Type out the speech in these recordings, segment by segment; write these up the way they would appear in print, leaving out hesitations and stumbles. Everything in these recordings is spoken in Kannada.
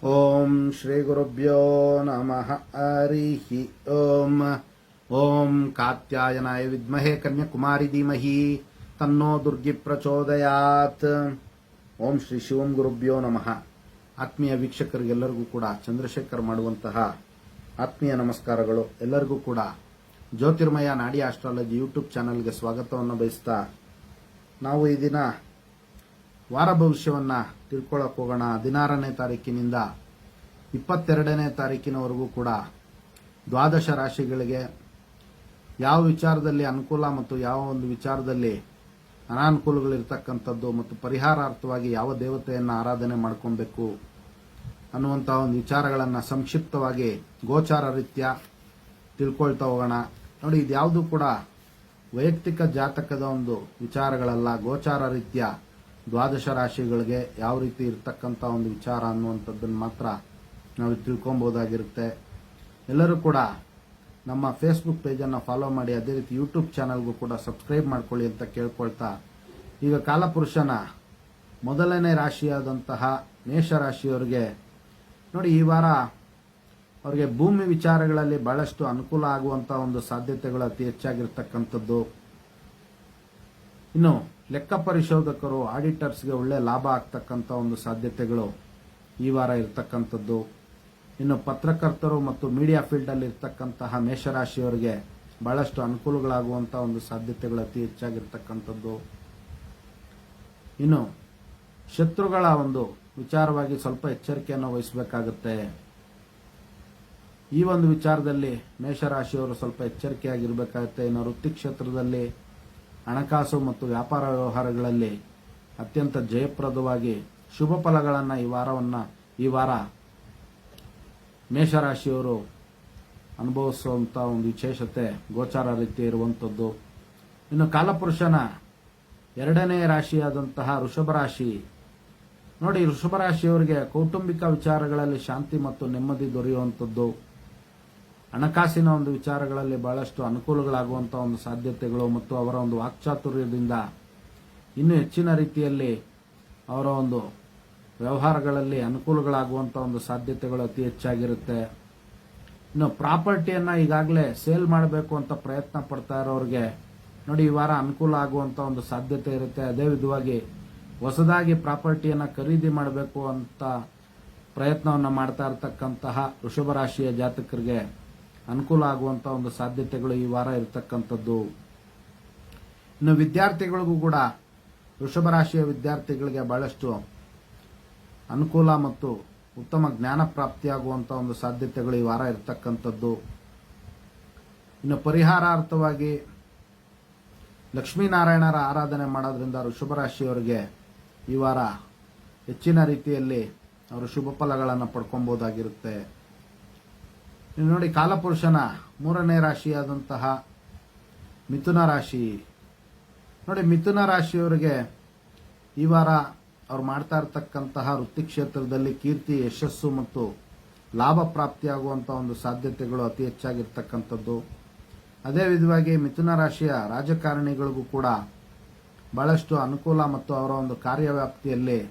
ಓಂ ಶ್ರೀ ಗುರುಭ್ಯೋ ನಮಃ ಹರಿ ಓಂ. ಓಂ ಕಾತ್ಯಾಯನಾಯ ವಿದ್ಮಹೇ ಕನ್ಯಾಕುಮಾರಿ ಧೀಮಹಿ ತನ್ನೋ ದುರ್ಗಿ ಪ್ರಚೋದಯಾತ್. ಓಂ ಶ್ರೀ ಶಿವಂ ಗುರುಭ್ಯೋ ನಮಃ. ಆತ್ಮೀಯ ವೀಕ್ಷಕರಿಗೆಲ್ಲರಿಗೂ ಕೂಡ ಚಂದ್ರಶೇಖರ್ ಮಾಡುವಂತಹ ಆತ್ಮೀಯ ನಮಸ್ಕಾರಗಳು. ಎಲ್ಲರಿಗೂ ಕೂಡ ಜ್ಯೋತಿರ್ಮಯ ನಾಡಿ ಆಸ್ಟ್ರಾಲಜಿ ಯೂಟ್ಯೂಬ್ ಚಾನೆಲ್ಗೆ ಸ್ವಾಗತವನ್ನು ಬಯಸ್ತಾ ನಾವು ಈ ದಿನ ವಾರ ಭವಿಷ್ಯವನ್ನ ತಿಳ್ಕೊಳ್ಳೋಕೆ ಹೋಗೋಣ. 16ನೇ ತಾರೀಕಿನಿಂದ 22ನೇ ತಾರೀಕಿನವರೆಗೂ ಕೂಡ ದ್ವಾದಶ ರಾಶಿಗಳಿಗೆ ಯಾವ ವಿಚಾರದಲ್ಲಿ ಅನುಕೂಲ ಮತ್ತು ಯಾವ ಒಂದು ವಿಚಾರದಲ್ಲಿ ಅನಾನುಕೂಲಗಳಿರ್ತಕ್ಕಂಥದ್ದು ಮತ್ತು ಪರಿಹಾರಾರ್ಥವಾಗಿ ಯಾವ ದೇವತೆಯನ್ನು ಆರಾಧನೆ ಮಾಡ್ಕೊಬೇಕು ಅನ್ನುವಂತಹ ಒಂದು ವಿಚಾರಗಳನ್ನು ಸಂಕ್ಷಿಪ್ತವಾಗಿ ಗೋಚಾರ ರೀತ್ಯ ತಿಳ್ಕೊಳ್ತಾ ಹೋಗೋಣ. ನೋಡಿ, ಇದ್ಯಾವುದು ಕೂಡ ವೈಯಕ್ತಿಕ ಜಾತಕದ ಒಂದು ವಿಚಾರಗಳಲ್ಲ. ಗೋಚಾರ ರೀತ್ಯ ದ್ವಾದಶ ರಾಶಿಗಳಿಗೆ ಯಾವ ರೀತಿ ಇರ್ತಕ್ಕಂಥ ಒಂದು ವಿಚಾರ ಅನ್ನುವಂಥದ್ದನ್ನು ಮಾತ್ರ ನಾವು ತಿಳ್ಕೊಬಹುದಾಗಿರುತ್ತೆ. ಎಲ್ಲರೂ ಕೂಡ ನಮ್ಮ ಫೇಸ್ಬುಕ್ ಪೇಜನ್ನು ಫಾಲೋ ಮಾಡಿ, ಅದೇ ರೀತಿ ಯೂಟ್ಯೂಬ್ ಚಾನಲ್ಗೂ ಕೂಡ ಸಬ್ಸ್ಕ್ರೈಬ್ ಮಾಡ್ಕೊಳ್ಳಿ ಅಂತ ಕೇಳ್ಕೊಳ್ತಾ, ಈಗ ಕಾಲಪುರುಷನ ಮೊದಲನೇ ರಾಶಿಯಾದಂತಹ ಮೇಷರಾಶಿಯವರಿಗೆ ನೋಡಿ, ಈ ವಾರ ಅವರಿಗೆ ಭೂಮಿ ವಿಚಾರಗಳಲ್ಲಿ ಬಹಳಷ್ಟು ಅನುಕೂಲ ಆಗುವಂತಹ ಒಂದು ಸಾಧ್ಯತೆಗಳು ಅತಿ ಹೆಚ್ಚಾಗಿರ್ತಕ್ಕಂಥದ್ದು. ಇನ್ನು ಲೆಕ್ಕ ಪರಿಶೋಧಕರು, ಆಡಿಟರ್ಸ್ಗೆ ಒಳ್ಳೆ ಲಾಭ ಆಗ್ತಕ್ಕಂಥ ಒಂದು ಸಾಧ್ಯತೆಗಳು ಈ ವಾರ ಇರತಕ್ಕಂಥದ್ದು. ಇನ್ನು ಪತ್ರಕರ್ತರು ಮತ್ತು ಮೀಡಿಯಾ ಫೀಲ್ಡ್ ಅಲ್ಲಿ ಇರ್ತಕ್ಕಂತಹ ಮೇಷರಾಶಿಯವರಿಗೆ ಬಹಳಷ್ಟು ಅನುಕೂಲಗಳಾಗುವಂತಹ ಒಂದು ಸಾಧ್ಯತೆಗಳು ಅತಿ ಹೆಚ್ಚಾಗಿರ್ತಕ್ಕಂಥದ್ದು. ಇನ್ನು ಶತ್ರುಗಳ ಒಂದು ವಿಚಾರವಾಗಿ ಸ್ವಲ್ಪ ಎಚ್ಚರಿಕೆಯನ್ನು ವಹಿಸಬೇಕಾಗುತ್ತೆ. ಈ ಒಂದು ವಿಚಾರದಲ್ಲಿ ಮೇಷರಾಶಿಯವರು ಸ್ವಲ್ಪ ಎಚ್ಚರಿಕೆಯಾಗಿರ್ಬೇಕಾಗುತ್ತೆ. ಇನ್ನು ವೃತ್ತಿ ಕ್ಷೇತ್ರದಲ್ಲಿ ಹಣಕಾಸು ಮತ್ತು ವ್ಯಾಪಾರ ವ್ಯವಹಾರಗಳಲ್ಲಿ ಅತ್ಯಂತ ಜಯಪ್ರದವಾಗಿ ಶುಭ ಫಲಗಳನ್ನು ಈ ವಾರ ಮೇಷರಾಶಿಯವರು ಅನುಭವಿಸುವಂತ ಒಂದು ವಿಶೇಷತೆ ಗೋಚಾರ ರೀತಿ ಇರುವಂಥದ್ದು. ಇನ್ನು ಕಾಲಪುರುಷನ 2ನೇ ರಾಶಿಯಾದಂತಹ ವೃಷಭ ರಾಶಿ ನೋಡಿ, ವೃಷಭ ರಾಶಿಯವರಿಗೆ ಕೌಟುಂಬಿಕ ವಿಚಾರಗಳಲ್ಲಿ ಶಾಂತಿ ಮತ್ತು ನೆಮ್ಮದಿ ದೊರೆಯುವಂಥದ್ದು. ಹಣಕಾಸಿನ ಒಂದು ವಿಚಾರಗಳಲ್ಲಿ ಬಹಳಷ್ಟು ಅನುಕೂಲಗಳಾಗುವಂತಹ ಒಂದು ಸಾಧ್ಯತೆಗಳು ಮತ್ತು ಅವರ ಒಂದು ವಾಕ್ಚಾತುರ್ಯದಿಂದ ಇನ್ನೂ ಹೆಚ್ಚಿನ ರೀತಿಯಲ್ಲಿ ಅವರ ಒಂದು ವ್ಯವಹಾರಗಳಲ್ಲಿ ಅನುಕೂಲಗಳಾಗುವಂತಹ ಒಂದು ಸಾಧ್ಯತೆಗಳು ಅತಿ ಹೆಚ್ಚಾಗಿರುತ್ತೆ. ಇನ್ನು ಪ್ರಾಪರ್ಟಿಯನ್ನ ಈಗಾಗಲೇ ಸೇಲ್ ಮಾಡಬೇಕು ಅಂತ ಪ್ರಯತ್ನ ಪಡ್ತಾ ಇರೋರಿಗೆ ನೋಡಿ, ಈ ವಾರ ಅನುಕೂಲ ಆಗುವಂತ ಒಂದು ಸಾಧ್ಯತೆ ಇರುತ್ತೆ. ಅದೇ ವಿಧವಾಗಿ ಹೊಸದಾಗಿ ಪ್ರಾಪರ್ಟಿಯನ್ನ ಖರೀದಿ ಮಾಡಬೇಕು ಅಂತ ಪ್ರಯತ್ನವನ್ನ ಮಾಡ್ತಾ ಇರತಕ್ಕಂತಹ ವೃಷಭ ರಾಶಿಯ ಜಾತಕರಿಗೆ ಅನುಕೂಲ ಆಗುವಂತ ಒಂದು ಸಾಧ್ಯತೆಗಳು ಈ ವಾರ ಇರತಕ್ಕಂಥದ್ದು. ಇನ್ನು ವಿದ್ಯಾರ್ಥಿಗಳಿಗೂ ಕೂಡ ವೃಷಭ ರಾಶಿಯ ವಿದ್ಯಾರ್ಥಿಗಳಿಗೆ ಬಹಳಷ್ಟು ಅನುಕೂಲ ಮತ್ತು ಉತ್ತಮ ಜ್ಞಾನ ಪ್ರಾಪ್ತಿಯಾಗುವಂತ ಒಂದು ಸಾಧ್ಯತೆಗಳು ಈ ವಾರ ಇರತಕ್ಕಂಥದ್ದು. ಇನ್ನು ಪರಿಹಾರಾರ್ಥವಾಗಿ ಲಕ್ಷ್ಮೀನಾರಾಯಣರ ಆರಾಧನೆ ಮಾಡೋದ್ರಿಂದ ವೃಷಭ ರಾಶಿಯವರಿಗೆ ಈ ವಾರ ಹೆಚ್ಚಿನ ರೀತಿಯಲ್ಲಿ ಅವರು ಶುಭ ಫಲಗಳನ್ನು ಪಡ್ಕೊಬಹುದಾಗಿರುತ್ತೆ. ನೋಡಿ, ಕಾಲಪುರುಷನ 3ನೇ ರಾಶಿಯಾದಂತಹ ಮಿಥುನ ರಾಶಿ ನೋಡಿ, ಮಿಥುನ ರಾಶಿಯವರಿಗೆ ಈ ವಾರ ಅವ್ರು ಮಾಡ್ತಾ ಇರತಕ್ಕಂತಹ ವೃತ್ತಿ ಕ್ಷೇತ್ರದಲ್ಲಿ ಕೀರ್ತಿ, ಯಶಸ್ಸು ಮತ್ತು ಲಾಭ ಪ್ರಾಪ್ತಿಯಾಗುವಂತಹ ಒಂದು ಸಾಧ್ಯತೆಗಳು ಅತಿ ಹೆಚ್ಚಾಗಿರ್ತಕ್ಕಂಥದ್ದು. ಅದೇ ವಿಧವಾಗಿ ಮಿಥುನ ರಾಶಿಯ ರಾಜಕಾರಣಿಗಳಿಗೂ ಕೂಡ ಬಹಳಷ್ಟು ಅನುಕೂಲ ಮತ್ತು ಅವರ ಒಂದು ಕಾರ್ಯವ್ಯಾಪ್ತಿಯಲ್ಲಿ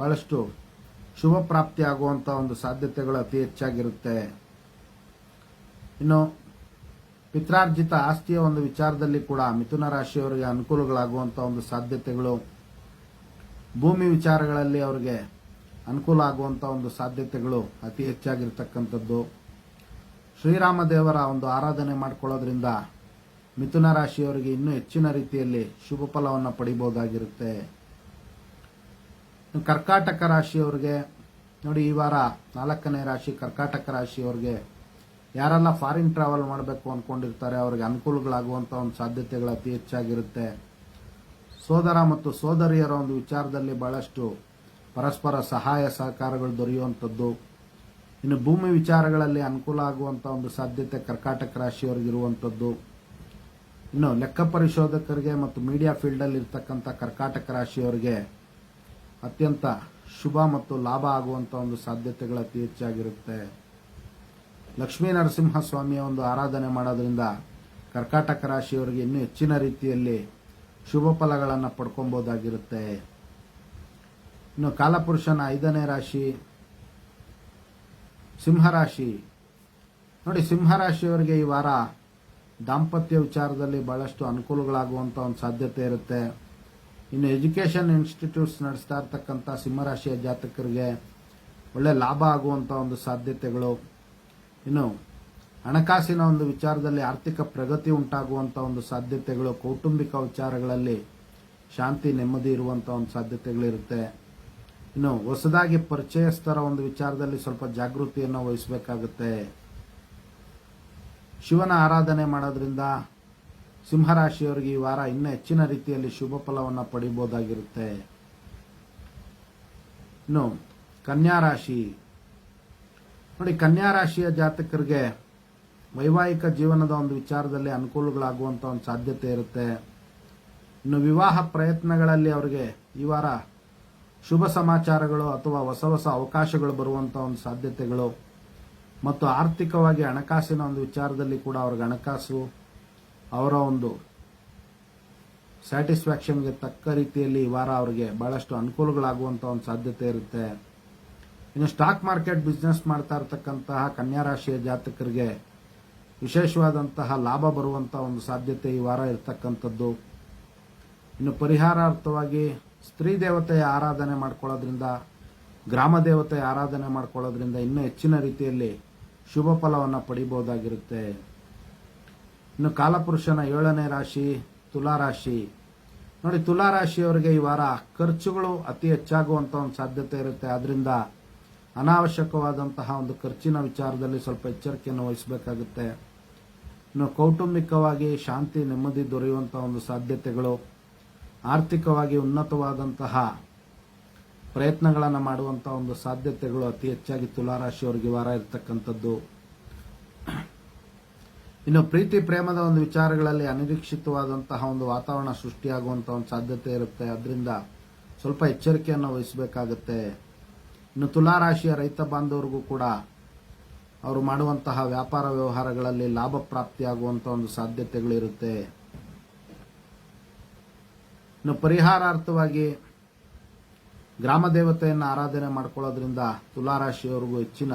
ಬಹಳಷ್ಟು ಶುಭ ಪ್ರಾಪ್ತಿಯಾಗುವಂತಹ ಒಂದು ಸಾಧ್ಯತೆಗಳು ಅತಿ ಹೆಚ್ಚಾಗಿರುತ್ತೆ. ಇನ್ನು ಪಿತ್ರಾರ್ಜಿತ ಆಸ್ತಿಯ ಒಂದು ವಿಚಾರದಲ್ಲಿ ಕೂಡ ಮಿಥುನ ರಾಶಿಯವರಿಗೆ ಅನುಕೂಲಗಳಾಗುವಂತಹ ಒಂದು ಸಾಧ್ಯತೆಗಳು, ಭೂಮಿ ವಿಚಾರಗಳಲ್ಲಿ ಅವರಿಗೆ ಅನುಕೂಲ ಆಗುವಂತಹ ಒಂದು ಸಾಧ್ಯತೆಗಳು ಅತಿ ಹೆಚ್ಚಾಗಿರ್ತಕ್ಕಂಥದ್ದು. ಶ್ರೀರಾಮ ದೇವರ ಒಂದು ಆರಾಧನೆ ಮಾಡಿಕೊಳ್ಳೋದ್ರಿಂದ ಮಿಥುನ ರಾಶಿಯವರಿಗೆ ಇನ್ನೂ ಹೆಚ್ಚಿನ ರೀತಿಯಲ್ಲಿ ಶುಭ ಫಲವನ್ನು ಪಡಿಬಹುದಾಗಿರುತ್ತೆ. ಕರ್ಕಾಟಕ ರಾಶಿಯವರಿಗೆ ನೋಡಿ, ಈ ವಾರ 4ನೇ ರಾಶಿ ಕರ್ಕಾಟಕ ರಾಶಿಯವರಿಗೆ ಯಾರೆಲ್ಲ ಫಾರಿನ್ ಟ್ರಾವೆಲ್ ಮಾಡಬೇಕು ಅನ್ಕೊಂಡಿರ್ತಾರೆ ಅವರಿಗೆ ಅನುಕೂಲಗಳಾಗುವಂತಹ ಒಂದು ಸಾಧ್ಯತೆಗಳು ಅತಿ ಹೆಚ್ಚಾಗಿರುತ್ತೆ. ಸೋದರ ಮತ್ತು ಸೋದರಿಯರ ಒಂದು ವಿಚಾರದಲ್ಲಿ ಬಹಳಷ್ಟು ಪರಸ್ಪರ ಸಹಾಯ ಸಹಕಾರಗಳು ದೊರೆಯುವಂಥದ್ದು. ಇನ್ನು ಭೂಮಿ ವಿಚಾರಗಳಲ್ಲಿ ಅನುಕೂಲ ಆಗುವಂತಹ ಒಂದು ಸಾಧ್ಯತೆ ಕರ್ಕಾಟಕ ರಾಶಿಯವರಿಗೆ ಇರುವಂಥದ್ದು. ಇನ್ನು ಲೆಕ್ಕ ಪರಿಶೋಧಕರಿಗೆ ಮತ್ತು ಮೀಡಿಯಾ ಫೀಲ್ಡ್ ಅಲ್ಲಿ ಇರ್ತಕ್ಕಂಥ ಕರ್ಕಾಟಕ ರಾಶಿಯವರಿಗೆ ಅತ್ಯಂತ ಶುಭ ಮತ್ತು ಲಾಭ ಆಗುವಂತಹ ಒಂದು ಸಾಧ್ಯತೆಗಳು ಅತಿ ಹೆಚ್ಚಾಗಿರುತ್ತೆ. ಲಕ್ಷ್ಮೀ ನರಸಿಂಹಸ್ವಾಮಿಯ ಒಂದು ಆರಾಧನೆ ಮಾಡೋದ್ರಿಂದ ಕರ್ಕಾಟಕ ರಾಶಿಯವರಿಗೆ ಇನ್ನೂ ಹೆಚ್ಚಿನ ರೀತಿಯಲ್ಲಿ ಶುಭ ಫಲಗಳನ್ನು ಪಡ್ಕೊಬಹುದಾಗಿರುತ್ತೆ. ಇನ್ನು ಕಾಲಪುರುಷನ 5ನೇ ರಾಶಿ ಸಿಂಹರಾಶಿ ನೋಡಿ, ಸಿಂಹರಾಶಿಯವರಿಗೆ ಈ ವಾರ ದಾಂಪತ್ಯ ವಿಚಾರದಲ್ಲಿ ಬಹಳಷ್ಟು ಅನುಕೂಲಗಳಾಗುವಂಥ ಒಂದು ಸಾಧ್ಯತೆ ಇರುತ್ತೆ. ಇನ್ನು ಎಜುಕೇಷನ್ ಇನ್ಸ್ಟಿಟ್ಯೂಟ್ಸ್ ನಡೆಸ್ತಾ ಇರ್ತಕ್ಕಂಥ ಸಿಂಹರಾಶಿಯ ಜಾತಕರಿಗೆ ಒಳ್ಳೆ ಲಾಭ ಆಗುವಂಥ ಒಂದು ಸಾಧ್ಯತೆಗಳು. ಇನ್ನು ಹಣಕಾಸಿನ ಒಂದು ವಿಚಾರದಲ್ಲಿ ಆರ್ಥಿಕ ಪ್ರಗತಿ ಉಂಟಾಗುವಂಥ ಒಂದು ಸಾಧ್ಯತೆಗಳು. ಕೌಟುಂಬಿಕ ವಿಚಾರಗಳಲ್ಲಿ ಶಾಂತಿ ನೆಮ್ಮದಿ ಇರುವಂಥ ಒಂದು ಸಾಧ್ಯತೆಗಳಿರುತ್ತೆ. ಇನ್ನು ಹೊಸದಾಗಿ ಪರಿಚಯಸ್ಥರ ಒಂದು ವಿಚಾರದಲ್ಲಿ ಸ್ವಲ್ಪ ಜಾಗೃತಿಯನ್ನು ವಹಿಸಬೇಕಾಗುತ್ತೆ. ಶಿವನ ಆರಾಧನೆ ಮಾಡೋದ್ರಿಂದ ಸಿಂಹರಾಶಿಯವರಿಗೆ ಈ ವಾರ ಇನ್ನೂ ಹೆಚ್ಚಿನ ರೀತಿಯಲ್ಲಿ ಶುಭ ಫಲವನ್ನು ಪಡಿಬಹುದಾಗಿರುತ್ತೆ. ಇನ್ನು ಕನ್ಯಾ ರಾಶಿ ನೋಡಿ, ಕನ್ಯಾ ರಾಶಿಯ ಜಾತಕರಿಗೆ ವೈವಾಹಿಕ ಜೀವನದ ಒಂದು ವಿಚಾರದಲ್ಲಿ ಅನುಕೂಲಗಳಾಗುವಂಥ ಒಂದು ಸಾಧ್ಯತೆ ಇರುತ್ತೆ. ಇನ್ನು ವಿವಾಹ ಪ್ರಯತ್ನಗಳಲ್ಲಿ ಅವರಿಗೆ ಈ ವಾರ ಶುಭ ಸಮಾಚಾರಗಳು ಅಥವಾ ಹೊಸ ಹೊಸ ಅವಕಾಶಗಳು ಬರುವಂಥ ಒಂದು ಸಾಧ್ಯತೆಗಳು ಮತ್ತು ಆರ್ಥಿಕವಾಗಿ ಹಣಕಾಸಿನ ಒಂದು ವಿಚಾರದಲ್ಲಿ ಕೂಡ ಅವ್ರಿಗೆ ಹಣಕಾಸು ಅವರ ಒಂದು ಸ್ಯಾಟಿಸ್ಫ್ಯಾಕ್ಷನ್ಗೆ ತಕ್ಕ ರೀತಿಯಲ್ಲಿ ಈ ವಾರ ಅವರಿಗೆ ಬಹಳಷ್ಟು ಅನುಕೂಲಗಳಾಗುವಂಥ ಒಂದು ಸಾಧ್ಯತೆ ಇರುತ್ತೆ. ಇನ್ನು ಸ್ಟಾಕ್ ಮಾರ್ಕೆಟ್ ಬಿಸ್ನೆಸ್ ಮಾಡ್ತಾ ಇರತಕ್ಕಂತಹ ಕನ್ಯಾ ರಾಶಿಯ ಜಾತಕರಿಗೆ ವಿಶೇಷವಾದಂತಹ ಲಾಭ ಬರುವಂತಹ ಒಂದು ಸಾಧ್ಯತೆ ಈ ವಾರ ಇರತಕ್ಕಂಥದ್ದು. ಇನ್ನು ಪರಿಹಾರಾರ್ಥವಾಗಿ ಸ್ತ್ರೀ ದೇವತೆಯ ಆರಾಧನೆ ಮಾಡ್ಕೊಳ್ಳೋದ್ರಿಂದ, ಗ್ರಾಮ ದೇವತೆಯ ಆರಾಧನೆ ಮಾಡ್ಕೊಳ್ಳೋದ್ರಿಂದ ಇನ್ನೂ ಹೆಚ್ಚಿನ ರೀತಿಯಲ್ಲಿ ಶುಭ ಫಲವನ್ನು ಪಡಿಬಹುದಾಗಿರುತ್ತೆ. ಇನ್ನು ಕಾಲಪುರುಷನ 7ನೇ ರಾಶಿ ತುಲಾರಾಶಿ ನೋಡಿ, ತುಲಾರಾಶಿಯವರಿಗೆ ಈ ವಾರ ಖರ್ಚುಗಳು ಅತಿ ಹೆಚ್ಚಾಗುವಂತ ಒಂದು ಸಾಧ್ಯತೆ ಇರುತ್ತೆ. ಆದ್ರಿಂದ ಅನಾವಶ್ಯಕವಾದಂತಹ ಒಂದು ಖರ್ಚಿನ ವಿಚಾರದಲ್ಲಿ ಸ್ವಲ್ಪ ಎಚ್ಚರಿಕೆಯನ್ನು ವಹಿಸಬೇಕಾಗುತ್ತೆ. ಇನ್ನು ಕೌಟುಂಬಿಕವಾಗಿ ಶಾಂತಿ ನೆಮ್ಮದಿ ದೊರೆಯುವಂತಹ ಒಂದು ಸಾಧ್ಯತೆಗಳು, ಆರ್ಥಿಕವಾಗಿ ಉನ್ನತವಾದಂತಹ ಪ್ರಯತ್ನಗಳನ್ನು ಮಾಡುವಂತಹ ಒಂದು ಸಾಧ್ಯತೆಗಳು ಅತಿ ಹೆಚ್ಚಾಗಿ ತುಲಾರಾಶಿಯವರಿಗೆ ವಾರ ಇರತಕ್ಕಂಥದ್ದು. ಇನ್ನು ಪ್ರೀತಿ ಪ್ರೇಮದ ಒಂದು ವಿಚಾರಗಳಲ್ಲಿ ಅನಿರೀಕ್ಷಿತವಾದಂತಹ ಒಂದು ವಾತಾವರಣ ಸೃಷ್ಟಿಯಾಗುವಂತಹ ಒಂದು ಸಾಧ್ಯತೆ ಇರುತ್ತೆ. ಅದರಿಂದ ಸ್ವಲ್ಪ ಎಚ್ಚರಿಕೆಯನ್ನು ವಹಿಸಬೇಕಾಗುತ್ತೆ. ಇನ್ನು ತುಲಾರಾಶಿಯ ರೈತ ಬಾಂಧವರಿಗೂ ಕೂಡ ಅವರು ಮಾಡುವಂತಹ ವ್ಯಾಪಾರ ವ್ಯವಹಾರಗಳಲ್ಲಿ ಲಾಭ ಪ್ರಾಪ್ತಿಯಾಗುವಂತಹ ಒಂದು ಸಾಧ್ಯತೆಗಳಿರುತ್ತೆ. ಇನ್ನು ಪರಿಹಾರಾರ್ಥವಾಗಿ ಗ್ರಾಮ ದೇವತೆಯನ್ನು ಆರಾಧನೆ ಮಾಡ್ಕೊಳ್ಳೋದ್ರಿಂದ ತುಲಾರಾಶಿಯವರಿಗೂ ಹೆಚ್ಚಿನ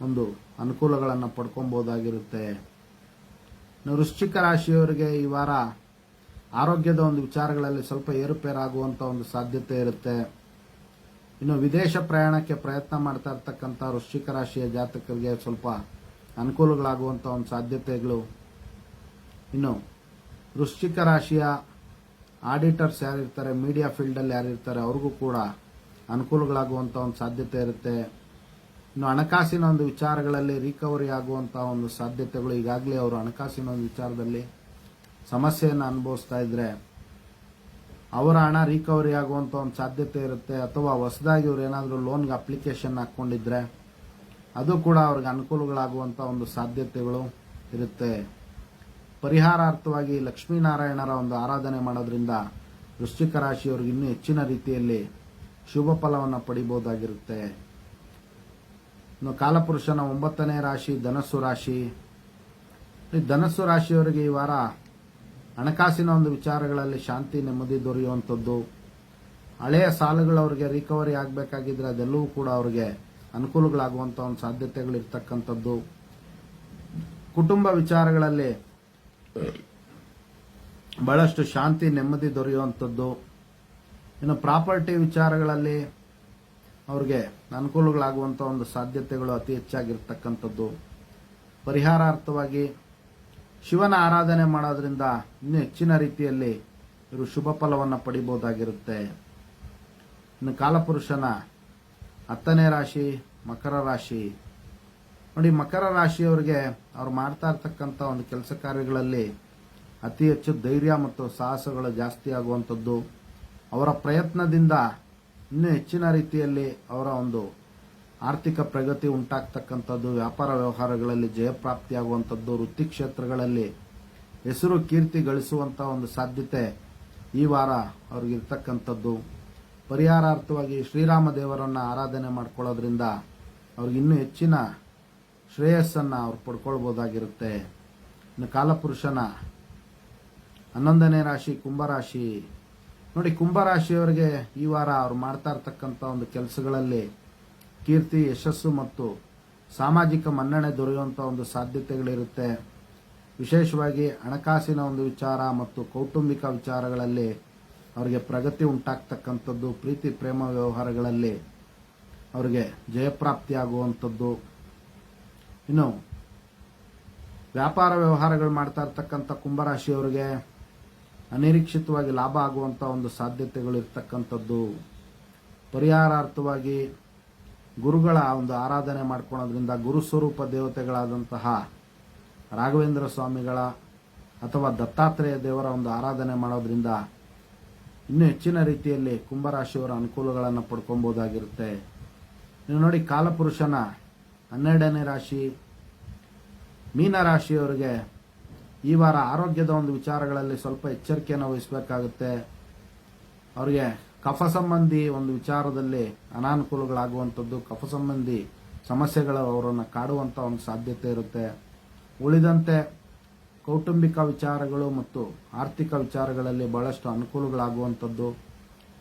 ಒಂದು ಅನುಕೂಲಗಳನ್ನು ಪಡ್ಕೊಬಹುದಾಗಿರುತ್ತೆ. ಇನ್ನು ವೃಶ್ಚಿಕ ರಾಶಿಯವರಿಗೆ ಈ ವಾರ ಆರೋಗ್ಯದ ಒಂದು ವಿಚಾರಗಳಲ್ಲಿ ಸ್ವಲ್ಪ ಏರುಪೇರಾಗುವಂತ ಒಂದು ಸಾಧ್ಯತೆ ಇರುತ್ತೆ. ಇನ್ನು ವಿದೇಶ ಪ್ರಯಾಣಕ್ಕೆ ಪ್ರಯತ್ನ ಮಾಡ್ತಾ ಇರ್ತಕ್ಕಂಥ ವೃಶ್ಚಿಕ ರಾಶಿಯ ಜಾತಕರಿಗೆ ಸ್ವಲ್ಪ ಅನುಕೂಲಗಳಾಗುವಂತ ಒಂದು ಸಾಧ್ಯತೆಗಳು. ಇನ್ನು ವೃಶ್ಚಿಕ ರಾಶಿಯ ಆಡಿಟರ್ಸ್ ಯಾರಿರ್ತಾರೆ, ಮೀಡಿಯಾ ಫೀಲ್ಡ್ ಅಲ್ಲಿ ಯಾರಿರ್ತಾರೆ, ಅವ್ರಿಗೂ ಕೂಡ ಅನುಕೂಲಗಳಾಗುವಂತ ಒಂದು ಸಾಧ್ಯತೆ ಇರುತ್ತೆ. ಇನ್ನು ಹಣಕಾಸಿನ ಒಂದು ವಿಚಾರಗಳಲ್ಲಿ ರಿಕವರಿ ಆಗುವಂತಹ ಒಂದು ಸಾಧ್ಯತೆಗಳು. ಈಗಾಗಲೇ ಅವರು ಹಣಕಾಸಿನ ಒಂದು ವಿಚಾರದಲ್ಲಿ ಸಮಸ್ಯೆಯನ್ನು ಅನುಭವಿಸ್ತಾ ಇದ್ರೆ ಅವರ ಹಣ ರಿಕವರಿ ಆಗುವಂತ ಒಂದು ಸಾಧ್ಯತೆ ಇರುತ್ತೆ. ಅಥವಾ ಹೊಸದಾಗಿ ಇವರು ಏನಾದರೂ ಲೋನ್ಗೆ ಅಪ್ಲಿಕೇಶನ್ ಹಾಕೊಂಡಿದ್ರೆ ಅದು ಕೂಡ ಅವ್ರಿಗೆ ಅನುಕೂಲಗಳಾಗುವಂತ ಒಂದು ಸಾಧ್ಯತೆಗಳು ಇರುತ್ತೆ. ಪರಿಹಾರಾರ್ಥವಾಗಿ ಲಕ್ಷ್ಮೀನಾರಾಯಣರ ಒಂದು ಆರಾಧನೆ ಮಾಡೋದ್ರಿಂದ ವೃಶ್ಚಿಕ ರಾಶಿಯವರಿಗೆ ಇನ್ನೂ ಹೆಚ್ಚಿನ ರೀತಿಯಲ್ಲಿ ಶುಭ ಫಲವನ್ನು ಪಡಿಬಹುದಾಗಿರುತ್ತೆ. ಇನ್ನು ಕಾಲಪುರುಷನ 9ನೇ ರಾಶಿ ಧನಸ್ಸು ರಾಶಿ. ಈ ಧನಸ್ಸು ರಾಶಿಯವರಿಗೆ ಈ ವಾರ ಹಣಕಾಸಿನ ಒಂದು ವಿಚಾರಗಳಲ್ಲಿ ಶಾಂತಿ ನೆಮ್ಮದಿ ದೊರೆಯುವಂಥದ್ದು. ಹಳೆಯ ಸಾಲಗಳು ಅವರಿಗೆ ರಿಕವರಿ ಆಗಬೇಕಾಗಿದ್ರೆ ಅದೆಲ್ಲವೂ ಕೂಡ ಅವರಿಗೆ ಅನುಕೂಲಗಳಾಗುವಂಥ ಒಂದು ಸಾಧ್ಯತೆಗಳಿರ್ತಕ್ಕಂಥದ್ದು. ಕುಟುಂಬ ವಿಚಾರಗಳಲ್ಲಿ ಬಹಳಷ್ಟು ಶಾಂತಿ ನೆಮ್ಮದಿ ದೊರೆಯುವಂಥದ್ದು. ಇನ್ನು ಪ್ರಾಪರ್ಟಿ ವಿಚಾರಗಳಲ್ಲಿ ಅವ್ರಿಗೆ ಅನುಕೂಲಗಳಾಗುವಂಥ ಒಂದು ಸಾಧ್ಯತೆಗಳು ಅತಿ ಹೆಚ್ಚಾಗಿರ್ತಕ್ಕಂಥದ್ದು. ಪರಿಹಾರಾರ್ಥವಾಗಿ ಶಿವನ ಆರಾಧನೆ ಮಾಡೋದ್ರಿಂದ ಇನ್ನೂ ಹೆಚ್ಚಿನ ರೀತಿಯಲ್ಲಿ ಇವರು ಶುಭ ಫಲವನ್ನು ಪಡಿಬಹುದಾಗಿರುತ್ತೆ. ಇನ್ನು ಕಾಲಪುರುಷನ 10ನೇ ರಾಶಿ ಮಕರ ರಾಶಿ ನೋಡಿ, ಮಕರ ರಾಶಿಯವರಿಗೆ ಅವ್ರು ಮಾಡ್ತಾ ಇರ್ತಕ್ಕಂಥ ಒಂದು ಕೆಲಸ ಕಾರ್ಯಗಳಲ್ಲಿ ಅತಿ ಹೆಚ್ಚು ಧೈರ್ಯ ಮತ್ತು ಸಾಹಸಗಳು ಜಾಸ್ತಿ ಆಗುವಂಥದ್ದು. ಅವರ ಪ್ರಯತ್ನದಿಂದ ಇನ್ನೂ ಹೆಚ್ಚಿನ ರೀತಿಯಲ್ಲಿ ಅವರ ಒಂದು ಆರ್ಥಿಕ ಪ್ರಗತಿ ಉಂಟಾಗ್ತಕ್ಕಂಥದ್ದು. ವ್ಯಾಪಾರ ವ್ಯವಹಾರಗಳಲ್ಲಿ ಜಯಪ್ರಾಪ್ತಿಯಾಗುವಂಥದ್ದು. ವೃತ್ತಿ ಕ್ಷೇತ್ರಗಳಲ್ಲಿ ಹೆಸರು ಕೀರ್ತಿ ಗಳಿಸುವಂಥ ಒಂದು ಸಾಧ್ಯತೆ ಈ ವಾರ ಅವ್ರಿಗಿರ್ತಕ್ಕಂಥದ್ದು. ಪರಿಹಾರಾರ್ಥವಾಗಿ ಶ್ರೀರಾಮ ದೇವರನ್ನ ಆರಾಧನೆ ಮಾಡ್ಕೊಳ್ಳೋದ್ರಿಂದ ಅವ್ರಿಗೆ ಇನ್ನೂ ಹೆಚ್ಚಿನ ಶ್ರೇಯಸ್ಸನ್ನು ಅವ್ರು ಪಡ್ಕೊಳ್ಬಹುದಾಗಿರುತ್ತೆ. ಇನ್ನು ಕಾಲಪುರುಷನ 11ನೇ ರಾಶಿ ಕುಂಭರಾಶಿ ನೋಡಿ, ಕುಂಭರಾಶಿಯವರಿಗೆ ಈ ವಾರ ಅವ್ರು ಮಾಡ್ತಾ ಇರ್ತಕ್ಕಂಥ ಒಂದು ಕೆಲಸಗಳಲ್ಲಿ ಕೀರ್ತಿ ಯಶಸ್ಸು ಮತ್ತು ಸಾಮಾಜಿಕ ಮನ್ನಣೆ ದೊರೆಯುವಂಥ ಒಂದು ಸಾಧ್ಯತೆಗಳಿರುತ್ತೆ. ವಿಶೇಷವಾಗಿ ಹಣಕಾಸಿನ ಒಂದು ವಿಚಾರ ಮತ್ತು ಕೌಟುಂಬಿಕ ವಿಚಾರಗಳಲ್ಲಿ ಅವರಿಗೆ ಪ್ರಗತಿ ಉಂಟಾಗ್ತಕ್ಕಂಥದ್ದು, ಪ್ರೀತಿ ಪ್ರೇಮ ವ್ಯವಹಾರಗಳಲ್ಲಿ ಅವರಿಗೆ ಜಯಪ್ರಾಪ್ತಿಯಾಗುವಂಥದ್ದು. ಇನ್ನು ವ್ಯಾಪಾರ ವ್ಯವಹಾರಗಳು ಮಾಡ್ತಾ ಇರ್ತಕ್ಕಂಥ ಕುಂಭರಾಶಿಯವರಿಗೆ ಅನಿರೀಕ್ಷಿತವಾಗಿ ಲಾಭ ಆಗುವಂಥ ಒಂದು ಸಾಧ್ಯತೆಗಳು ಇರ್ತಕ್ಕಂಥದ್ದು. ಪರಿಹಾರಾರ್ಥವಾಗಿ ಗುರುಗಳ ಒಂದು ಆರಾಧನೆ ಮಾಡ್ಕೊಳ್ಳೋದ್ರಿಂದ, ಗುರು ಸ್ವರೂಪ ದೇವತೆಗಳಾದಂತಹ ರಾಘವೇಂದ್ರ ಸ್ವಾಮಿಗಳ ಅಥವಾ ದತ್ತಾತ್ರೇಯ ದೇವರ ಒಂದು ಆರಾಧನೆ ಮಾಡೋದ್ರಿಂದ ಇನ್ನೂ ಹೆಚ್ಚಿನ ರೀತಿಯಲ್ಲಿ ಕುಂಭರಾಶಿಯವರ ಅನುಕೂಲಗಳನ್ನು ಪಡ್ಕೊಬೋದಾಗಿರುತ್ತೆ. ನೀವು ನೋಡಿ, ಕಾಲಪುರುಷನ 12ನೇ ರಾಶಿ ಮೀನರಾಶಿಯವರಿಗೆ ಈ ವಾರ ಆರೋಗ್ಯದ ಒಂದು ವಿಚಾರಗಳಲ್ಲಿ ಸ್ವಲ್ಪ ಎಚ್ಚರಿಕೆಯನ್ನು ವಹಿಸಬೇಕಾಗುತ್ತೆ. ಅವರಿಗೆ ಕಫ ಸಂಬಂಧಿ ಒಂದು ವಿಚಾರದಲ್ಲಿ ಅನಾನುಕೂಲಗಳಾಗುವಂಥದ್ದು, ಕಫ ಸಂಬಂಧಿ ಸಮಸ್ಯೆಗಳು ಅವರನ್ನು ಕಾಡುವಂಥ ಒಂದು ಸಾಧ್ಯತೆ ಇರುತ್ತೆ. ಉಳಿದಂತೆ ಕೌಟುಂಬಿಕ ವಿಚಾರಗಳು ಮತ್ತು ಆರ್ಥಿಕ ವಿಚಾರಗಳಲ್ಲಿ ಬಹಳಷ್ಟು ಅನುಕೂಲಗಳಾಗುವಂಥದ್ದು,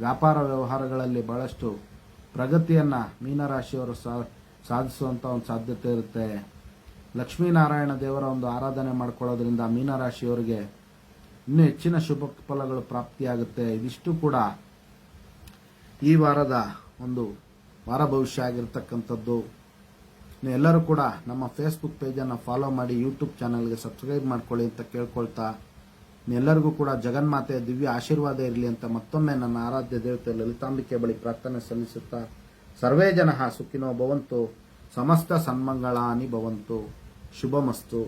ವ್ಯಾಪಾರ ವ್ಯವಹಾರಗಳಲ್ಲಿ ಬಹಳಷ್ಟು ಪ್ರಗತಿಯನ್ನು ಮೀನರಾಶಿಯವರು ಸಾಧಿಸುವಂಥ ಒಂದು ಸಾಧ್ಯತೆ ಇರುತ್ತೆ. ಲಕ್ಷ್ಮೀನಾರಾಯಣ ದೇವರ ಒಂದು ಆರಾಧನೆ ಮಾಡ್ಕೊಳ್ಳೋದ್ರಿಂದ ಮೀನರಾಶಿಯವರಿಗೆ ಇನ್ನೂ ಹೆಚ್ಚಿನ ಶುಭ ಫಲಗಳು ಪ್ರಾಪ್ತಿಯಾಗುತ್ತೆ. ಇದಿಷ್ಟು ಕೂಡ ಈ ವಾರದ ಒಂದು ವಾರ ಭವಿಷ್ಯ ಆಗಿರ್ತಕ್ಕಂಥದ್ದು. ಎಲ್ಲರೂ ಕೂಡ ನಮ್ಮ ಫೇಸ್ಬುಕ್ ಪೇಜನ್ನು ಫಾಲೋ ಮಾಡಿ, ಯೂಟ್ಯೂಬ್ ಚಾನಲ್ಗೆ ಸಬ್ಸ್ಕ್ರೈಬ್ ಮಾಡ್ಕೊಳ್ಳಿ ಅಂತ ಕೇಳ್ಕೊಳ್ತಾ, ಎಲ್ಲರಿಗೂ ಕೂಡ ಜಗನ್ಮಾತೆಯ ದಿವ್ಯ ಆಶೀರ್ವಾದ ಇರಲಿ ಅಂತ ಮತ್ತೊಮ್ಮೆ ನನ್ನ ಆರಾಧ್ಯ ದೇವತೆ ಲಲಿತಾಂಬಿಕೆ ಬಳಿ ಪ್ರಾರ್ಥನೆ ಸಲ್ಲಿಸುತ್ತಾ, ಸರ್ವೇ ಜನಃ ಸುಖಿನೋ ಭವಂತು, ಸಮಸ್ತ ಸನ್ಮಂಗಳಾನಿ ಭವಂತು, ಶುಭಮಸ್ತು.